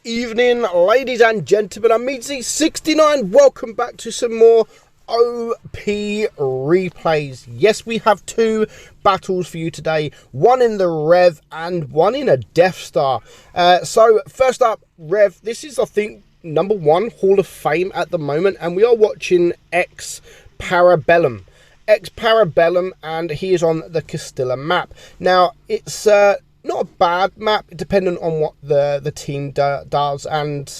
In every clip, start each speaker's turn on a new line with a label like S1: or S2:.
S1: Evening, ladies and gentlemen. I'm meadsyreplays. Welcome back to some more OP replays. Yes, we have two battles for you today, one in the Rev and one in a Death Star. So first up, Rev, this is, I think, number one Hall of Fame at the moment, and we are watching X Parabellum, and he is on the Castilla map. Now, it's not a bad map, depending on what the team does and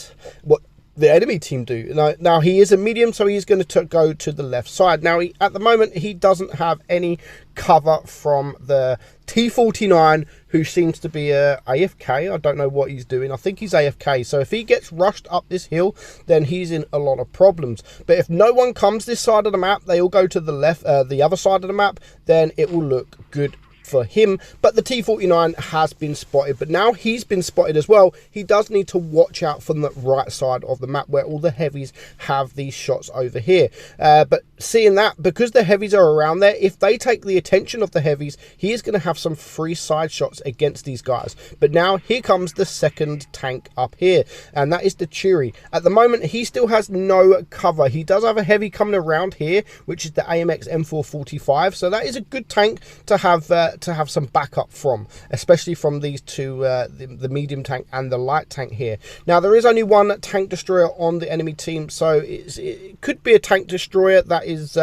S1: what the enemy team do. Now he is a medium, so he's going to go to the left side. Now, at the moment, he doesn't have any cover from the T49, who seems to be AFK. I don't know what he's doing. I think he's AFK. So if he gets rushed up this hill, then he's in a lot of problems. But if no one comes this side of the map, they all go to the left, the other side of the map, then it will look good for him. But the T49 has been spotted, but now he's been spotted as well. He does need to watch out from the right side of the map, where all the heavies have these shots over here. But seeing that, because the heavies are around there, if they take the attention of the heavies, he is going to have some free side shots against these guys. But now here comes the second tank up here, and that is the Churi. At the moment, he still has no cover. He does have a heavy coming around here, which is the AMX M445, so that is a good tank to have some backup from, especially from these two, the medium tank and the light tank here. Now, there is only one tank destroyer on the enemy team, so it could be a tank destroyer that is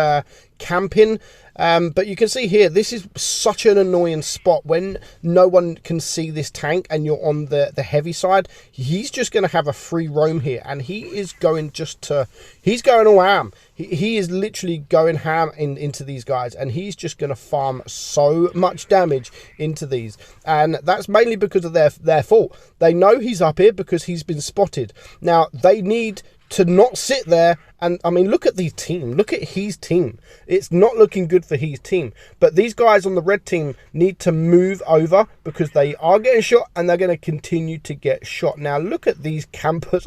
S1: camping. But you can see here, this is such an annoying spot when no one can see this tank and you're on the heavy side. He's just going to have a free roam here, and he is going he's going all ham. He is literally going ham into these guys, and he's just going to farm so much damage into these. And that's mainly because of their fault. They know he's up here because he's been spotted. Now, they need to not sit there. And I mean, look at the team. Look at his team. It's not looking good for his team. But these guys on the red team need to move over, because they are getting shot and they're going to continue to get shot. Now, look at these campers.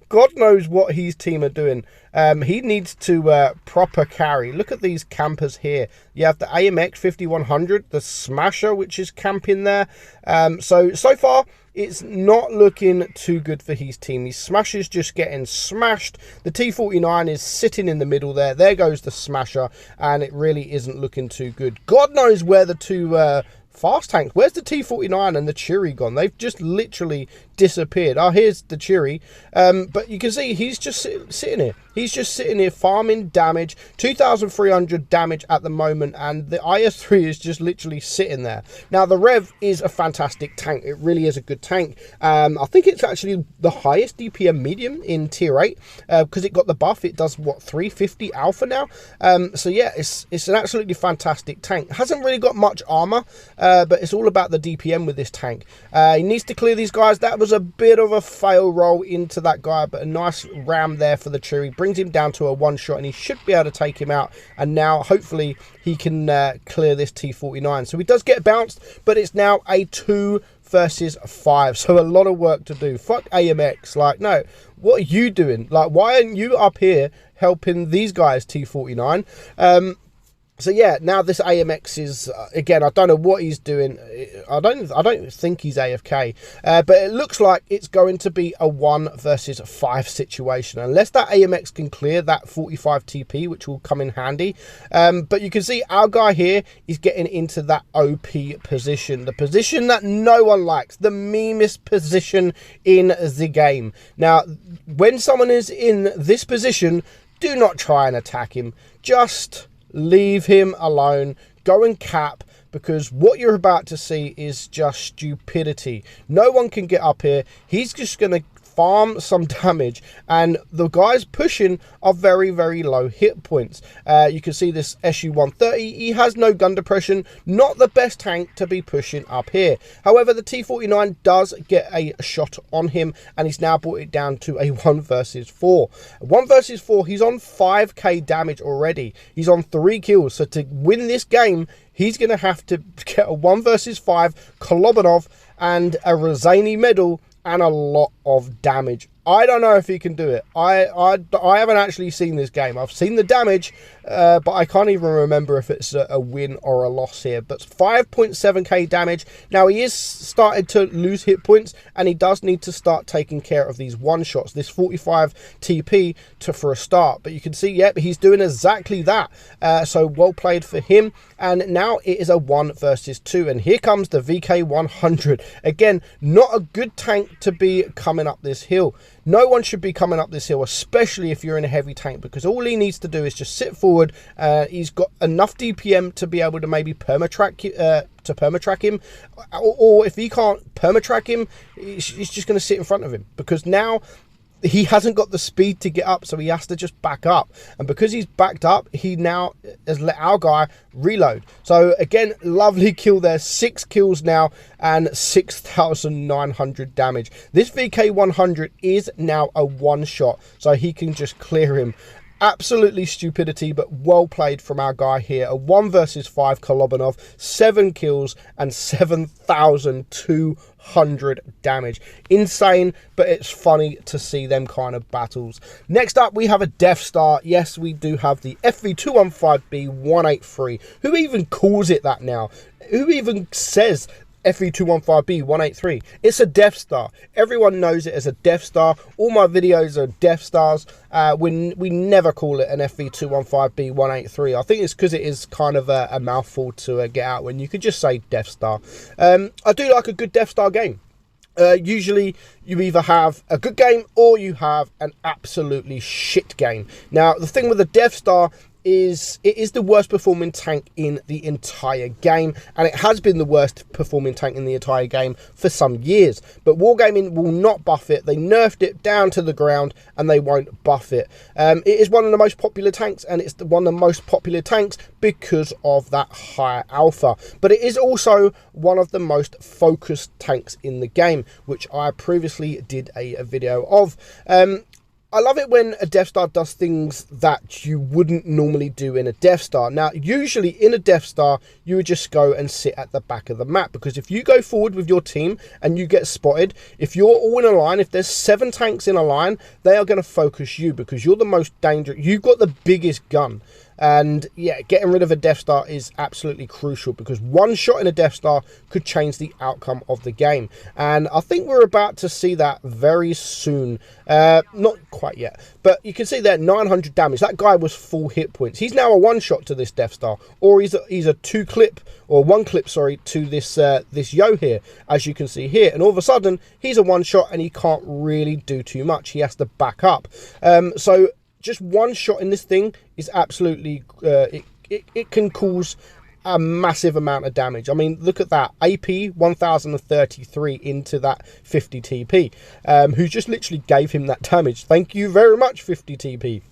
S1: God knows what his team are doing. He needs to proper carry. Look at these campers here. You have the AMX 5100, the Smasher, which is camping there. So far, it's not looking too good for his team. His Smasher's just getting smashed. The T49 is sitting in the middle there. There goes the Smasher, and it really isn't looking too good. God knows where the two fast tanks, where's the T49 and the Churi gone? They've just literally disappeared. Oh, here's the Churi. But you can see he's just sitting here. He's just sitting here farming damage, 2,300 damage at the moment, and the IS-3 is just literally sitting there. Now, the Rev is a fantastic tank. It really is a good tank. I think it's actually the highest DPM medium in tier 8, because it got the buff. It does, what, 350 alpha now? So yeah, it's an absolutely fantastic tank. Hasn't really got much armor, but it's all about the DPM with this tank. He needs to clear these guys. That was a bit of a fail roll into that guy, but a nice ram there for the Churi. Brings him down to a one shot, and he should be able to take him out. And now, hopefully, he can clear this T49. So he does get bounced, but it's now a 2 versus 5. So a lot of work to do. Fuck AMX. Like, no, what are you doing? Like, why aren't you up here helping these guys, T49? So yeah, now this AMX is again, I don't know what he's doing. I don't think he's AFK, but it looks like it's going to be a 1 versus 5 situation, unless that AMX can clear that 45 TP, which will come in handy. But you can see our guy here is getting into that OP position, the position that no one likes, the memest position in the game. Now, when someone is in this position, do not try and attack him. Just leave him alone. Go and cap, because what you're about to see is just stupidity. No one can get up here. He's just going to farm some damage, and the guys pushing are very, very low hit points. You can see this SU-130, he has no gun depression, not the best tank to be pushing up here. However, the T49 does get a shot on him, and he's now brought it down to a 1 versus 4. 1 versus 4, he's on 5k damage already. He's on 3 kills, so to win this game, he's going to have to get a 1 versus 5 Kolobanov and a Razani medal and a lot of damage. I don't know if he can do it. I haven't actually seen this game. I've seen the damage, but I can't even remember if it's a win or a loss here. But 5.7k damage. Now, he is started to lose hit points, and he does need to start taking care of these one-shots. This 45 TP for a start. But you can see, yep, he's doing exactly that. So well played for him. And now it is a 1 versus 2. And here comes the VK100. Again, not a good tank to be coming up this hill. No one should be coming up this hill, especially if you're in a heavy tank, because all he needs to do is just sit forward. He's got enough DPM to be able to maybe permatrack him, or if he can't permatrack him, he's just going to sit in front of him, because now he hasn't got the speed to get up, so he has to just back up. And because he's backed up, he now has let our guy reload. So again, lovely kill there. 6 kills now and 6,900 damage. This VK100 is now a one-shot, so he can just clear him. Absolutely stupidity, but well played from our guy here. A 1 versus 5 Kolobanov, 7 kills and 7,200 damage. Insane, but it's funny to see them kind of battles. Next up, we have a Death Star. Yes, we do have the FV215B183. Who even calls it that now? Who even says FV215B183? It's a Death Star. Everyone knows it as a Death Star. All my videos are Death Stars. We never call it an FV215B183. I think it's because it is kind of a mouthful to get out when you could just say Death Star. I do like a good Death Star game. Usually you either have a good game or you have an absolutely shit game. Now, the thing with the Death Star is it is the worst performing tank in the entire game, and it has been the worst performing tank in the entire game for some years. But Wargaming will not buff it. They nerfed it down to the ground and they won't buff it. It is one of the most popular tanks, and it's one of the most popular tanks because of that higher alpha. But it is also one of the most focused tanks in the game, which I previously did a video of. I love it when a Death Star does things that you wouldn't normally do in a Death Star. Now, usually in a Death Star, you would just go and sit at the back of the map, because if you go forward with your team and you get spotted, if you're all in a line, if there's 7 tanks in a line, they are going to focus you because you're the most dangerous. You've got the biggest gun. And yeah, getting rid of a Death Star is absolutely crucial, because one shot in a Death Star could change the outcome of the game. And I think we're about to see that very soon. Not quite yet, but you can see there 900 damage. That guy was full hit points. He's now a one shot to this Death Star, or he's a 2 clip, or 1 clip, sorry, to this this Yo here, as you can see here. And all of a sudden, he's a one shot and he can't really do too much. He has to back up. So just one shot in this thing is absolutely, it can cause a massive amount of damage. I mean, look at that. AP 1033 into that 50 TP, who just literally gave him that damage. Thank you very much, 50 TP.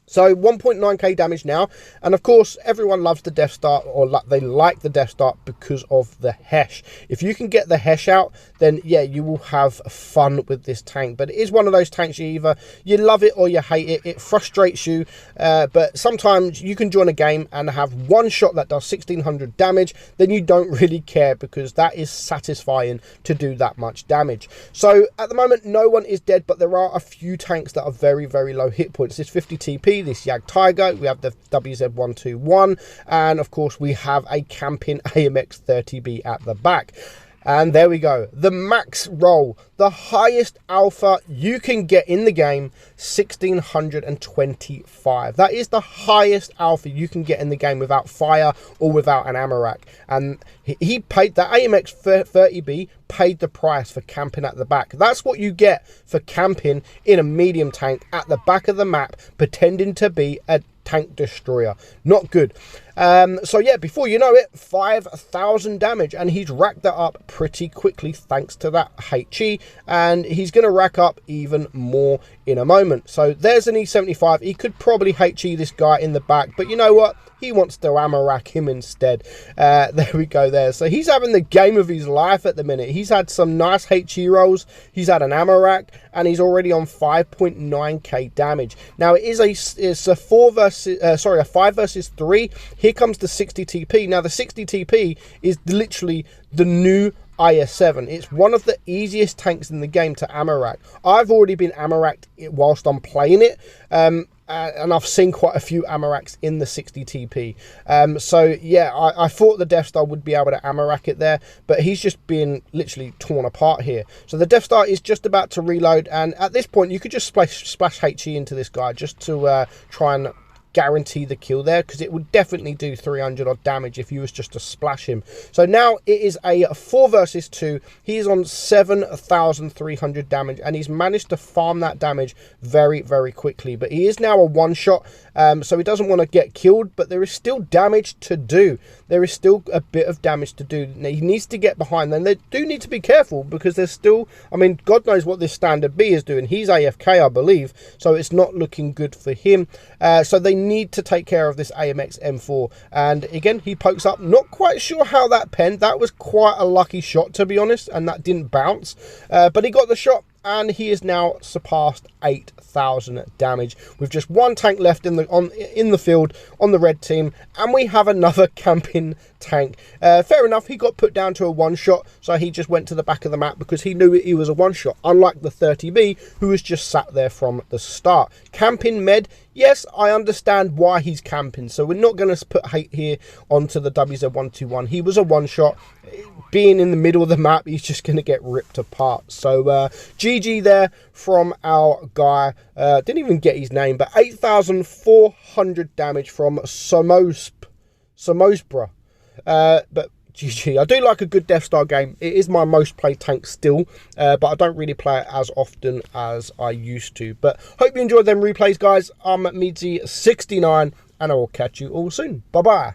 S1: So 1.9k damage now, and of course everyone loves the Death Star, or they like the Death Star because of the Hesh. If you can get the Hesh out, then yeah, you will have fun with this tank. But it is one of those tanks you love it or you hate it. It frustrates you, but sometimes you can join a game and have one shot that does 1600 damage, then you don't really care, because that is satisfying to do that much damage. So at the moment no one is dead, but there are a few tanks that are very, very low hit points. This 50 TP, this Jag Tiger, we have the WZ121, and of course we have a camping AMX 30B at the back. And there we go, the max roll, the highest alpha you can get in the game, 1625. That is the highest alpha you can get in the game without fire or without an ammo rack. And he paid, that AMX 30B paid the price for camping at the back. That's what you get for camping in a medium tank at the back of the map, pretending to be a tank destroyer. Not good. So yeah, before you know it, 5,000 damage, and he's racked that up pretty quickly thanks to that HE, and he's going to rack up even more in a moment. So there's an E75. He could probably HE this guy in the back, but you know what? He wants to ammo rack him instead. There we go there. So he's having the game of his life at the minute. He's had some nice HE rolls. He's had an ammo rack, and he's already on 5.9k damage. Now it's a 5 versus 3. Here comes the 60 TP. Now the 60 TP is literally the new IS-7. It's one of the easiest tanks in the game to ammo rack. I've already been ammo racked whilst I'm playing it. and I've seen quite a few ammo racks in the 60 TP. So yeah, I thought the Death Star would be able to ammo rack it there, but he's just being literally torn apart here. So the Death Star is just about to reload, and at this point you could just splash HE into this guy just to try and guarantee the kill there, because it would definitely do 300 odd damage if you was just to splash him. So now it is a 4 versus 2. He is on 7,300 damage, and he's managed to farm that damage very, very quickly. But he is now a one-shot, so he doesn't want to get killed, but there is still damage to do. There is still a bit of damage to do. He needs to get behind them. They do need to be careful, because there's still, I mean, God knows what this standard B is doing. He's AFK, I believe, so it's not looking good for him. So they need to take care of this AMX M4, and again he pokes up. Not quite sure how that penned. That was quite a lucky shot, to be honest, and that didn't bounce, but he got the shot, and he is now surpassed 8,000 damage with just one tank left in the field on the red team, and we have another camping tank. Fair enough, he got put down to a one-shot, so he just went to the back of the map because he knew he was a one-shot, unlike the 30B, who was just sat there from the start. Camping med, yes, I understand why he's camping, so we're not going to put hate here onto the WZ121. He was a one-shot. Being in the middle of the map, he's just going to get ripped apart. So GG there from our guy. Didn't even get his name, but 8,400 damage from Somosbra. But GG. I do like a good Death Star game. It is my most played tank still, but I don't really play it as often as I used to. But hope you enjoyed them replays, guys. I'm meadsy69, and I will catch you all soon. Bye bye.